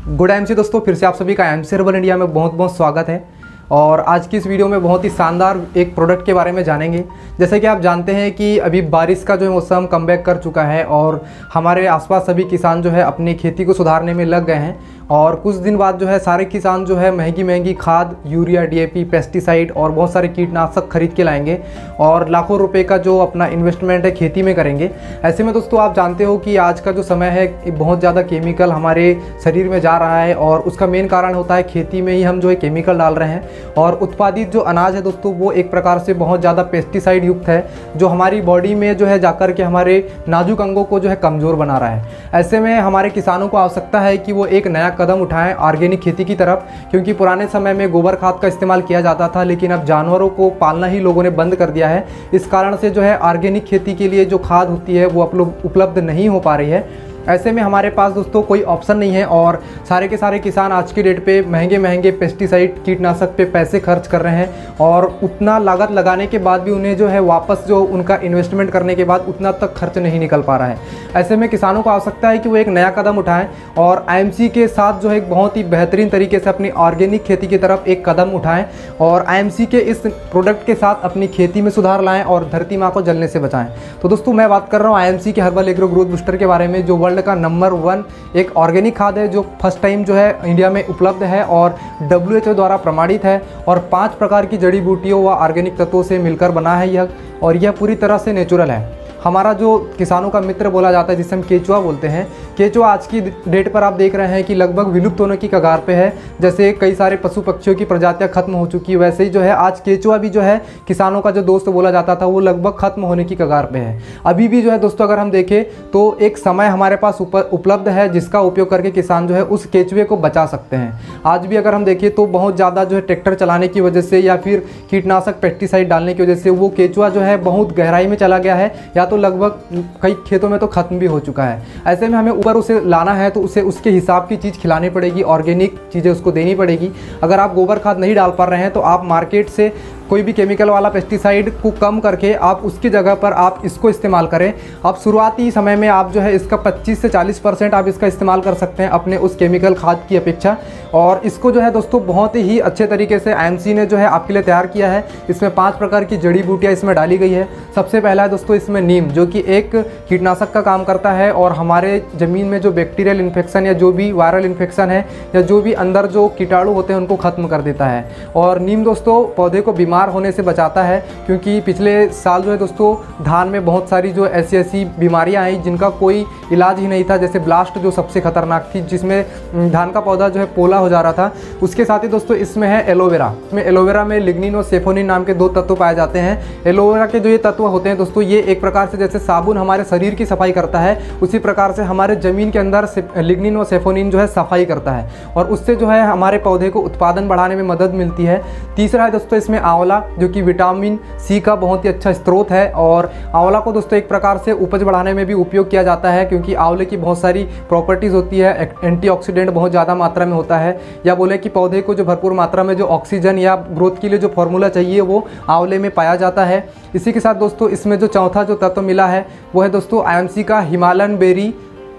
Good MC दोस्तों, फिर से आप सभी का एमसी हर्बल इंडिया में बहुत बहुत स्वागत है। और आज की इस वीडियो में बहुत ही शानदार एक प्रोडक्ट के बारे में जानेंगे। जैसे कि आप जानते हैं कि अभी बारिश का जो मौसम कमबैक कर चुका है और हमारे आसपास सभी किसान जो है अपनी खेती को सुधारने में लग गए हैं। और कुछ दिन बाद जो है सारे किसान जो है महंगी महंगी खाद, यूरिया, डीएपी, पेस्टिसाइड और बहुत सारे कीटनाशक खरीद के लाएंगे और लाखों रुपए का जो अपना इन्वेस्टमेंट है खेती में करेंगे। ऐसे में दोस्तों आप जानते हो कि आज का जो समय है बहुत ज़्यादा केमिकल हमारे शरीर में जा रहा है और उसका मेन कारण होता है खेती में ही हम जो है केमिकल डाल रहे हैं। और उत्पादित जो अनाज है दोस्तों वो एक प्रकार से बहुत ज़्यादा पेस्टिसाइड युक्त है, जो हमारी बॉडी में जो है जाकर के हमारे नाजुक अंगों को जो है कमज़ोर बना रहा है। ऐसे में हमारे किसानों को आवश्यकता है कि वो एक नया कदम उठाएं ऑर्गेनिक खेती की तरफ, क्योंकि पुराने समय में गोबर खाद का इस्तेमाल किया जाता था, लेकिन अब जानवरों को पालना ही लोगों ने बंद कर दिया है। इस कारण से जो है ऑर्गेनिक खेती के लिए जो खाद होती है वो उपलब्ध नहीं हो पा रही है। ऐसे में हमारे पास दोस्तों कोई ऑप्शन नहीं है और सारे के सारे किसान आज की डेट पे महंगे महंगे पेस्टिसाइड, कीटनाशक पे पैसे खर्च कर रहे हैं और उतना लागत लगाने के बाद भी उन्हें जो है वापस जो उनका इन्वेस्टमेंट करने के बाद उतना तक खर्च नहीं निकल पा रहा है। ऐसे में किसानों को आवश्यकता है कि वो एक नया कदम उठाएं और आईएमसी के साथ जो है एक बहुत ही बेहतरीन तरीके से अपनी ऑर्गेनिक खेती की तरफ एक कदम उठाएं और आईएमसी के इस प्रोडक्ट के साथ अपनी खेती में सुधार लाएं और धरती माँ को जलने से बचाएं। तो दोस्तों मैं बात कर रहा हूँ आईएमसी के हर्बल एग्रो ग्रोथ बूस्टर के बारे में, जो वर्ल्ड का नंबर 1 एक ऑर्गेनिक खाद है, जो फर्स्ट टाइम जो है इंडिया में उपलब्ध है और WHO द्वारा प्रमाणित है और 5 प्रकार की जड़ी बूटियों व ऑर्गेनिक तत्वों से मिलकर बना है यह, और यह पूरी तरह से नेचुरल है। हमारा जो किसानों का मित्र बोला जाता है जिसे हम केचुआ बोलते हैं, केचुआ आज की डेट पर आप देख रहे हैं कि लगभग विलुप्त होने की कगार पे है। जैसे कई सारे पशु पक्षियों की प्रजातियां खत्म हो चुकी है, वैसे ही जो है आज केचुआ भी जो है किसानों का जो दोस्त बोला जाता था वो लगभग खत्म होने की कगार पे है। अभी भी जो है दोस्तों अगर हम देखें तो एक समय हमारे पास उपलब्ध है जिसका उपयोग करके किसान जो है उस केचुए को बचा सकते हैं। आज भी अगर हम देखें तो बहुत ज़्यादा जो है ट्रैक्टर चलाने की वजह से या फिर कीटनाशक पेस्टिसाइड डालने की वजह से वो केचुआ जो है बहुत गहराई में चला गया है, या तो लगभग कई खेतों में तो खत्म भी हो चुका है। ऐसे में हमें ऊपर उसे लाना है तो उसे उसके हिसाब की चीज़ खिलानी पड़ेगी, ऑर्गेनिक चीज़ें उसको देनी पड़ेगी। अगर आप गोबर खाद नहीं डाल पा रहे हैं तो आप मार्केट से कोई भी केमिकल वाला पेस्टिसाइड को कम करके आप उसकी जगह पर आप इसको इस्तेमाल करें। आप शुरुआती समय में आप जो है इसका 25 से 40% आप इसका इस्तेमाल कर सकते हैं अपने उस केमिकल खाद की अपेक्षा। और इसको जो है दोस्तों बहुत ही अच्छे तरीके से आईएमसी ने जो है आपके लिए तैयार किया है। इसमें 5 प्रकार की जड़ी बूटियाँ इसमें डाली गई है। सबसे पहला है दोस्तों इसमें नीम, जो कि एक कीटनाशक का काम करता है और हमारे ज़मीन में जो बैक्टीरियल इन्फेक्शन या जो भी वायरल इन्फेक्शन है या जो भी अंदर जो कीटाणु होते हैं उनको ख़त्म कर देता है। और नीम दोस्तों पौधे को बीमार होने से बचाता है, क्योंकि पिछले साल जो है दोस्तों धान में बहुत सारी जो ऐसी बीमारियां आई जिनका कोई इलाज ही नहीं था। जैसे ब्लास्ट जो सबसे खतरनाक थी, जिसमें धान का पौधा जो है पोला हो जा रहा था। उसके साथ ही दोस्तों इसमें है एलोवेरा। इसमें एलोवेरा में लिग्निन और सेफोनिन नाम के 2 तत्व पाए जाते हैं। एलोवेरा के जो ये तत्व होते हैं दोस्तों, ये एक प्रकार से जैसे साबुन हमारे शरीर की सफाई करता है, उसी प्रकार से हमारे ज़मीन के अंदर लिग्निन और सेफोनिन जो है सफाई करता है और उससे जो है हमारे पौधे को उत्पादन बढ़ाने में मदद मिलती है। तीसरा है दोस्तों इसमें आंवला, जो कि विटामिन सी का बहुत ही अच्छा स्रोत है और आंवला को दोस्तों एक प्रकार से उपज बढ़ाने में भी उपयोग किया जाता है, क्योंकि आंवले की बहुत सारी प्रॉपर्टीज़ होती है। एंटीऑक्सीडेंट बहुत ज़्यादा मात्रा में होता है, या बोले कि पौधे को जो भरपूर मात्रा में जो ऑक्सीजन या ग्रोथ के लिए जो फॉर्मूला चाहिए वो आंवले में पाया जाता है। इसी के साथ दोस्तों इसमें जो चौथा जो तत्व मिला है वो है दोस्तों आईएमसी का हिमालयन बेरी,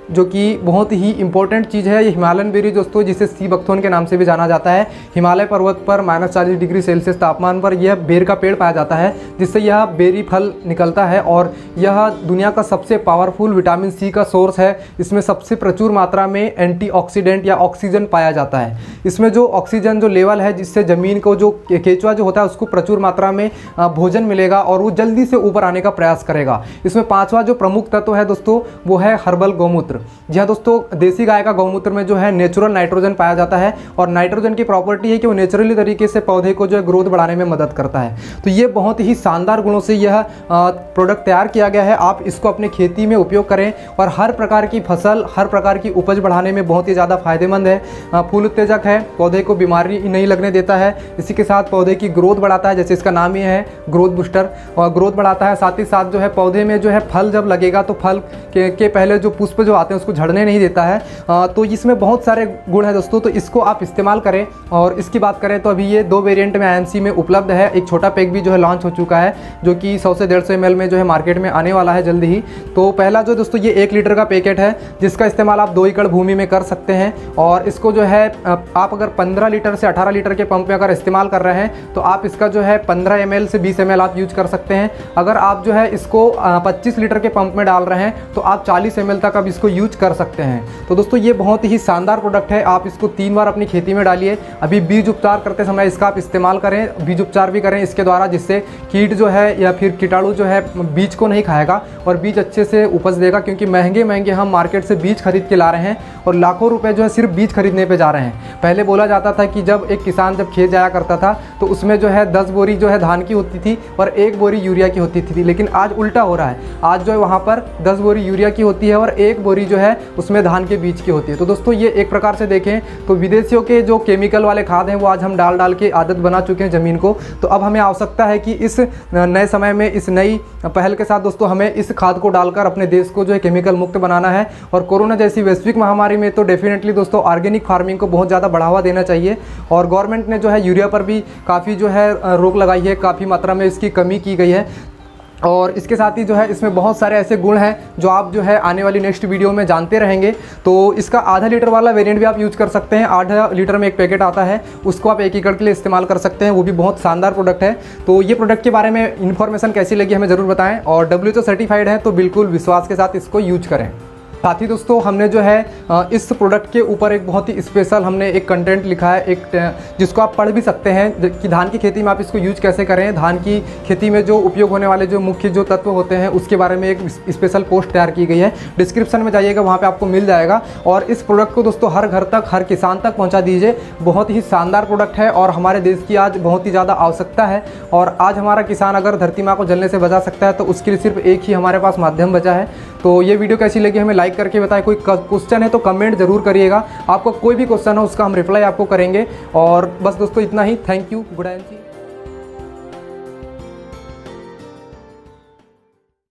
जो कि बहुत ही इंपॉर्टेंट चीज़ है। ये हिमालयन बेरी दोस्तों जिसे सी बकथोर्न के नाम से भी जाना जाता है। हिमालय पर्वत पर -40 डिग्री सेल्सियस तापमान पर यह बेर का पेड़ पाया जाता है, जिससे यह बेरी फल निकलता है और यह दुनिया का सबसे पावरफुल विटामिन सी का सोर्स है। इसमें सबसे प्रचुर मात्रा में एंटीऑक्सीडेंट या ऑक्सीजन पाया जाता है। इसमें जो ऑक्सीजन जो लेवल है, जिससे ज़मीन को जो केचुआ जो होता है उसको प्रचुर मात्रा में भोजन मिलेगा और वो जल्दी से ऊपर आने का प्रयास करेगा। इसमें 5वां जो प्रमुख तत्व है दोस्तों वो है हर्बल गौमूत्र। जी हाँ दोस्तों, देसी गाय का गौमूत्र में जो है नेचुरल नाइट्रोजन पाया जाता है और नाइट्रोजन की प्रॉपर्टी है कि वो नेचुरली तरीके से पौधे को जो है ग्रोथ बढ़ाने में मदद करता है। तो ये बहुत ही शानदार गुणों से यह प्रोडक्ट तैयार किया गया है। आप इसको अपने खेती में उपयोग करें और हर प्रकार की फसल, हर प्रकार की उपज बढ़ाने में बहुत ही ज़्यादा फायदेमंद है। फूल उत्तेजक है, पौधे को बीमारी नहीं लगने देता है। इसी के साथ पौधे की ग्रोथ बढ़ाता है, जैसे इसका नाम ही है ग्रोथ बूस्टर, और ग्रोथ बढ़ाता है। साथ ही साथ जो है पौधे में जो है फल जब लगेगा तो फल के पहले जो पुष्प जो आते हैं उसको झड़ने नहीं देता है। तो इसमें बहुत सारे गुण हैं दोस्तों, तो इसको आप इस्तेमाल करें। और इसकी बात करें तो अभी ये 2 वेरिएंट में IMC में उपलब्ध है। एक छोटा पैक भी जो है लॉन्च हो चुका है, जो कि 100 से 150 ml में जो है मार्केट में आने वाला है जल्दी ही। तो पहला जो दोस्तों ये 1 लीटर का पैकेट है, जिसका इस्तेमाल आप 2 एकड़ भूमि में कर सकते हैं। और इसको जो है आप अगर 15 लीटर से 18 लीटर के पंप में अगर इस्तेमाल कर रहे हैं तो आप इसका जो है 15 ml से 20 ml आप यूज कर सकते हैं। अगर आप जो है इसको 25 लीटर के पंप में डाल रहे हैं तो आप 40 ml तक अब इसको यूज कर सकते हैं। तो दोस्तों ये बहुत ही शानदार प्रोडक्ट है, आप इसको 3 बार अपनी खेती में डालिए। अभी बीज उपचार करते समय इसका आप इस्तेमाल करें, बीज उपचार भी करें इसके द्वारा, जिससे कीट जो है या फिर कीटाणु जो है बीज को नहीं खाएगा और बीज अच्छे से उपज देगा। क्योंकि महंगे महंगे हम मार्केट से बीज खरीद के ला रहे हैं और लाखों रुपए जो है सिर्फ बीज खरीदने पे जा रहे हैं। पहले बोला जाता था कि जब एक किसान जब खेत जाया करता था तो उसमें जो है 10 बोरी जो है धान की होती थी और 1 बोरी यूरिया की होती थी। लेकिन आज उल्टा हो रहा है, आज जो है वहाँ पर 10 बोरी यूरिया की होती है और 1 बोरी जो है उसमें धान के बीज की होती है। तो दोस्तों ये एक प्रकार से देखें तो विदेशियों के जो केमिकल वाले खाद हैं वो आज हम डाल डाल के आदत बना चुके हैं ज़मीन को। तो अब हमें आवश्यकता है कि इस नए समय में इस नई पहल के साथ दोस्तों हमें इस खाद को डालकर अपने देश को जो है केमिकल मुक्त बनाना है। और कोरोना जैसी वैश्विक महामारी में तो डेफिनेटली दोस्तों ऑर्गेनिक फार्मिंग को बहुत ज़्यादा बढ़ावा देना चाहिए। और गवर्नमेंट ने जो है यूरिया पर भी काफ़ी जो है रोक लगाई है, काफ़ी मात्रा में इसकी कमी की गई है। और इसके साथ ही जो है इसमें बहुत सारे ऐसे गुण हैं जो आप जो है आने वाली नेक्स्ट वीडियो में जानते रहेंगे। तो इसका आधा लीटर वाला वेरिएंट भी आप यूज़ कर सकते हैं, 8 लीटर में एक पैकेट आता है, उसको आप 1 एकड़ के लिए इस्तेमाल कर सकते हैं, वो भी बहुत शानदार प्रोडक्ट है। तो ये प्रोडक्ट के बारे में इन्फॉर्मेशन कैसी लगी हमें ज़रूर बताएं। और WHO सर्टिफाइड है, तो बिल्कुल विश्वास के साथ इसको यूज करें। साथ ही दोस्तों हमने जो है इस प्रोडक्ट के ऊपर एक बहुत ही स्पेशल हमने एक कंटेंट लिखा है, एक जिसको आप पढ़ भी सकते हैं कि धान की खेती में आप इसको यूज कैसे करें, धान की खेती में जो उपयोग होने वाले जो मुख्य जो तत्व होते हैं उसके बारे में एक स्पेशल पोस्ट तैयार की गई है। डिस्क्रिप्शन में जाइएगा, वहाँ पे आपको मिल जाएगा। और इस प्रोडक्ट को दोस्तों हर घर तक, हर किसान तक पहुँचा दीजिए। बहुत ही शानदार प्रोडक्ट है और हमारे देश की आज बहुत ही ज़्यादा आवश्यकता है। और आज हमारा किसान अगर धरती माँ को जलने से बचा सकता है तो उसके लिए सिर्फ एक ही हमारे पास माध्यम बचा है। तो ये वीडियो कैसी लगी हमें लाइक करके बताएं। कोई क्वेश्चन है तो कमेंट जरूर करिएगा, आपको कोई भी क्वेश्चन हो उसका हम रिप्लाई आपको करेंगे। और बस दोस्तों इतना ही। Thank you, good night ji.